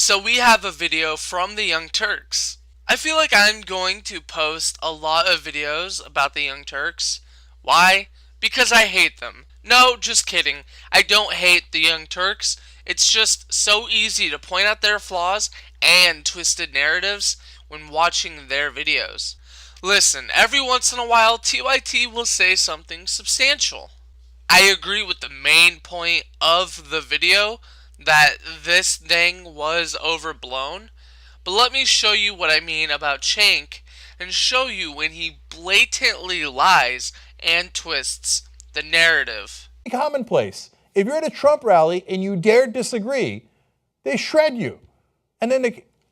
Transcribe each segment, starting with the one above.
So we have a video from the Young Turks. I feel like I'm going to post a lot of videos about the Young Turks. Why? Because I hate them. No, just kidding. I don't hate the Young Turks. It's just so easy to point out their flaws and twisted narratives when watching their videos. Listen, every once in a while, TYT will say something substantial. I agree with the main point of the video that this thing was overblown, but let me show you what I mean about Cenk and show you when he blatantly lies and twists the narrative. Commonplace. If you're at a Trump rally and you dare disagree, they shred you. And then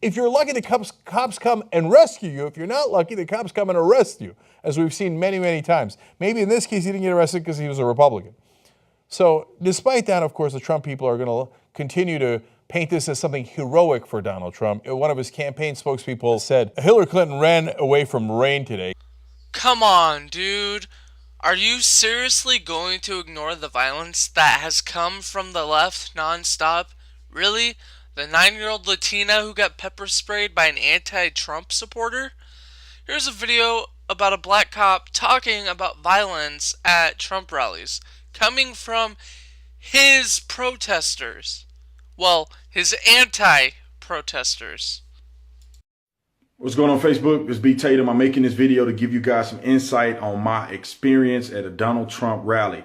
if you're lucky, the cops come and rescue you. If you're not lucky, the cops come and arrest you, as we've seen many, many times. Maybe in this case, he didn't get arrested because he was a Republican. So despite that, of course, the Trump people are going to continue to paint this as something heroic for Donald Trump. One of his campaign spokespeople said, Hillary Clinton ran away from rain today. Come on, dude. Are you seriously going to ignore the violence that has come from the left nonstop? Really? The 9-year-old Latina who got pepper sprayed by an anti-Trump supporter? Here's a video about a black cop talking about violence at Trump rallies, coming from his protesters. Well, his anti-protesters. What's going on Facebook? It's B. Tatum. I'm making this video to give you guys some insight on my experience at a Donald Trump rally.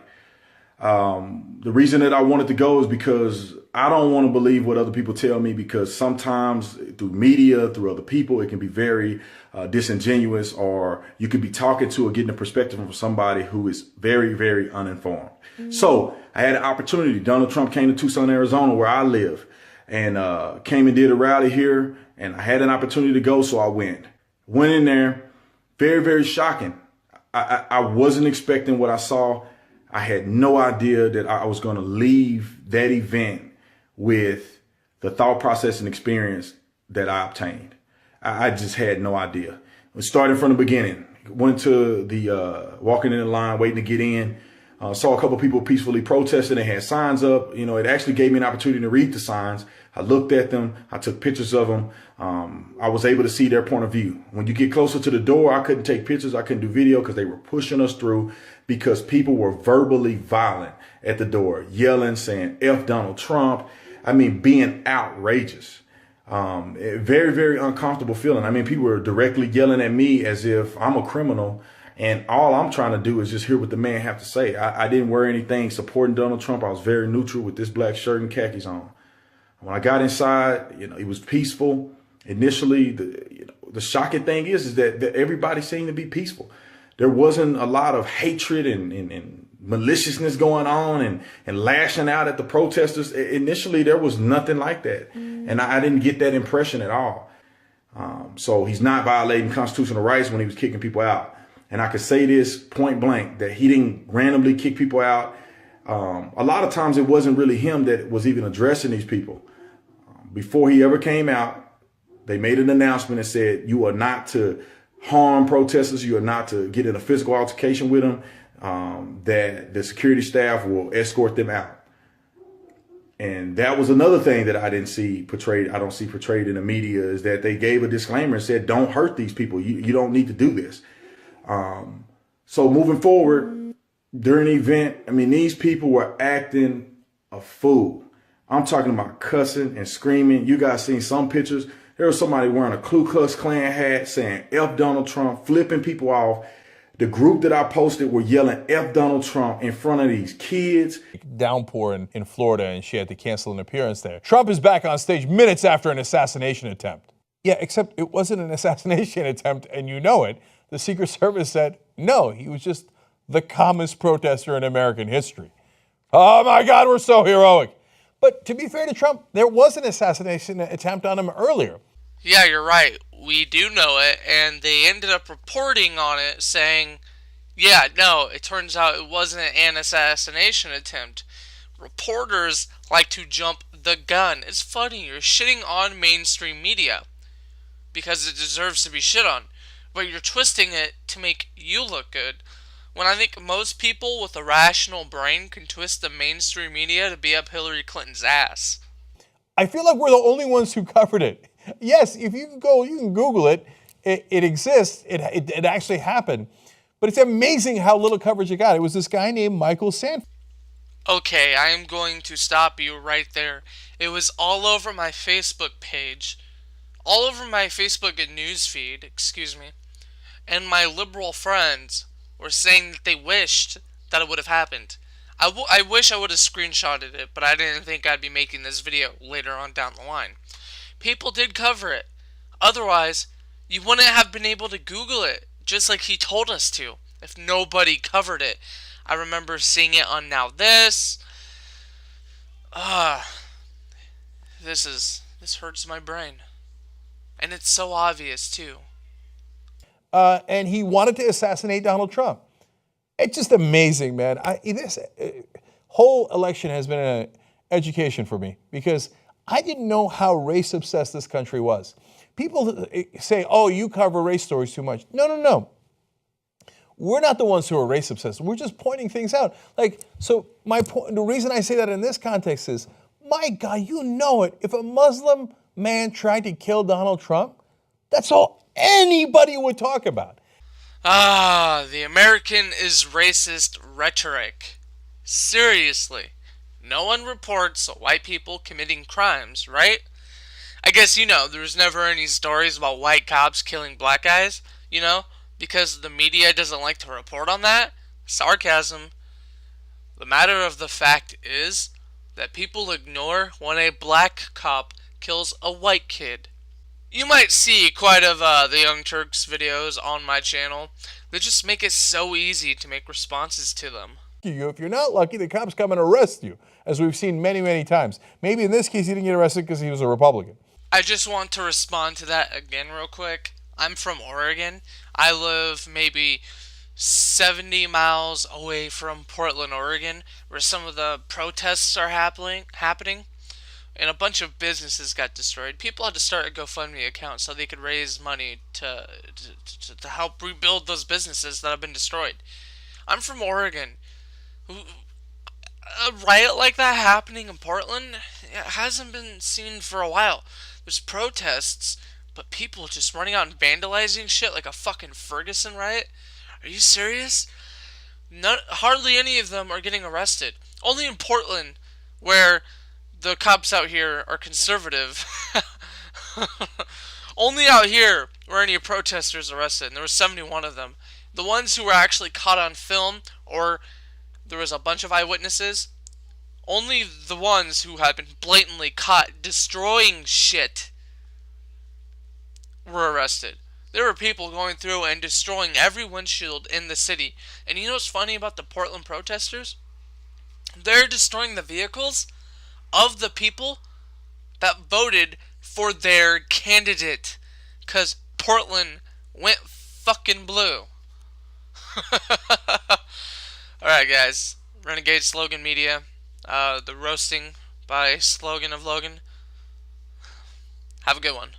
The reason that I wanted to go is because I don't want to believe what other people tell me, because sometimes through media, through other people, it can be very disingenuous, or you could be talking to or getting a perspective from somebody who is very, very uninformed. So I had an opportunity. Donald Trump came to Tucson, Arizona, where I live, and came and did a rally here. And I had an opportunity to go, so I went. Went in there, very, very shocking. I wasn't expecting what I saw. I had no idea that I was going to leave that event with the thought process and experience that I obtained. I just had no idea. Starting from the beginning, went to the walking in the line, waiting to get in. Saw a couple people peacefully protesting. They had signs up. You know, it actually gave me an opportunity to read the signs. I looked at them. I took pictures of them. I was able to see their point of view. When you get closer to the door, I couldn't take pictures. I couldn't do video because they were pushing us through, because people were verbally violent at the door, yelling, saying F Donald Trump. I mean, being outrageous. Very, very uncomfortable feeling. I mean, people were directly yelling at me as if I'm a criminal. And all I'm trying to do is just hear what the man have to say. I didn't wear anything supporting Donald Trump. I was very neutral with this black shirt and khakis on. When I got inside, you know, it was peaceful. Initially, the shocking thing is that everybody seemed to be peaceful. There wasn't a lot of hatred and maliciousness going on and lashing out at the protesters. Initially, there was nothing like that. And I didn't get that impression at all. So he's not violating constitutional rights when he was kicking people out. And I could say this point blank, that he didn't randomly kick people out. A lot of times it wasn't really him that was even addressing these people. Before he ever came out, they made an announcement and said, you are not to harm protesters. You are not to get in a physical altercation with them, that the security staff will escort them out. And that was another thing that I didn't see portrayed. I don't see portrayed in the media, is that they gave a disclaimer and said, don't hurt these people. You don't need to do this. So moving forward during the event, I mean, these people were acting a fool. I'm talking about cussing and screaming. You guys seen some pictures. There was somebody wearing a Ku Klux Klan hat saying F Donald Trump, flipping people off. The group that I posted were yelling F Donald Trump in front of these kids. Downpour in Florida, and she had to cancel an appearance there. Trump is back on stage minutes after an assassination attempt. Yeah, except it wasn't an assassination attempt, and you know it. The Secret Service said, no, he was just the calmest protester in American history. Oh my God, we're so heroic. But to be fair to Trump, there was an assassination attempt on him earlier. Yeah, you're right. We do know it, and they ended up reporting on it saying, yeah, no, it turns out it wasn't an assassination attempt. Reporters like to jump the gun. It's funny, you're shitting on mainstream media because it deserves to be shit on, but you're twisting it to make you look good. When I think most people with a rational brain can twist the mainstream media to be up Hillary Clinton's ass. I feel like we're the only ones who covered it. Yes, if you can go, you can Google it. It exists. It actually happened. But it's amazing how little coverage it got. It was this guy named Michael Sanford. Okay, I am going to stop you right there. It was all over my Facebook page, all over my Facebook news feed, excuse me, and my liberal friends were saying that they wished that it would have happened. I wish I would have screenshotted it, but I didn't think I'd be making this video later on down the line. People did cover it. Otherwise, you wouldn't have been able to Google it, just like he told us to, if nobody covered it. I remember seeing it on Now This. This hurts my brain. And it's so obvious, too. And he wanted to assassinate Donald Trump. It's just amazing, man. This whole election has been an education for me because I didn't know how race obsessed this country was. People say, oh, you cover race stories too much. No, no, no. We're not the ones who are race obsessed. We're just pointing things out. So my point, the reason I say that in this context is, my God, you know it. If a Muslim man tried to kill Donald Trump, that's all anybody would talk about. The American is racist rhetoric. Seriously. No one reports white people committing crimes, right? I guess there's never any stories about white cops killing black guys, because the media doesn't like to report on that. Sarcasm. The matter of the fact is that people ignore when a black cop kills a white kid. You might see quite of the Young Turks videos on my channel. They just make it so easy to make responses to them. If you're not lucky, the cops come and arrest you, as we've seen many, many times. Maybe in this case, he didn't get arrested because he was a Republican. I just want to respond to that again real quick. I'm from Oregon. I live maybe 70 miles away from Portland, Oregon, where some of the protests are happening, and a bunch of businesses got destroyed. People had to start a GoFundMe account so they could raise money to help rebuild those businesses that have been destroyed. I'm from Oregon. A riot like that happening in Portland, it hasn't been seen for a while. There's protests, but people just running out and vandalizing shit like a fucking Ferguson riot? Are you serious? Hardly any of them are getting arrested. Only in Portland, where the cops out here are conservative. Only out here were any protesters arrested, and there were 71 of them. The ones who were actually caught on film, or there was a bunch of eyewitnesses, only the ones who had been blatantly caught destroying shit were arrested. There were people going through and destroying every windshield in the city. And you know what's funny about the Portland protesters? They're destroying the vehicles of the people that voted for their candidate. Because Portland went fucking blue. Alright, guys. Renegade Slogan Media. The roasting by Slogan of Logan. Have a good one.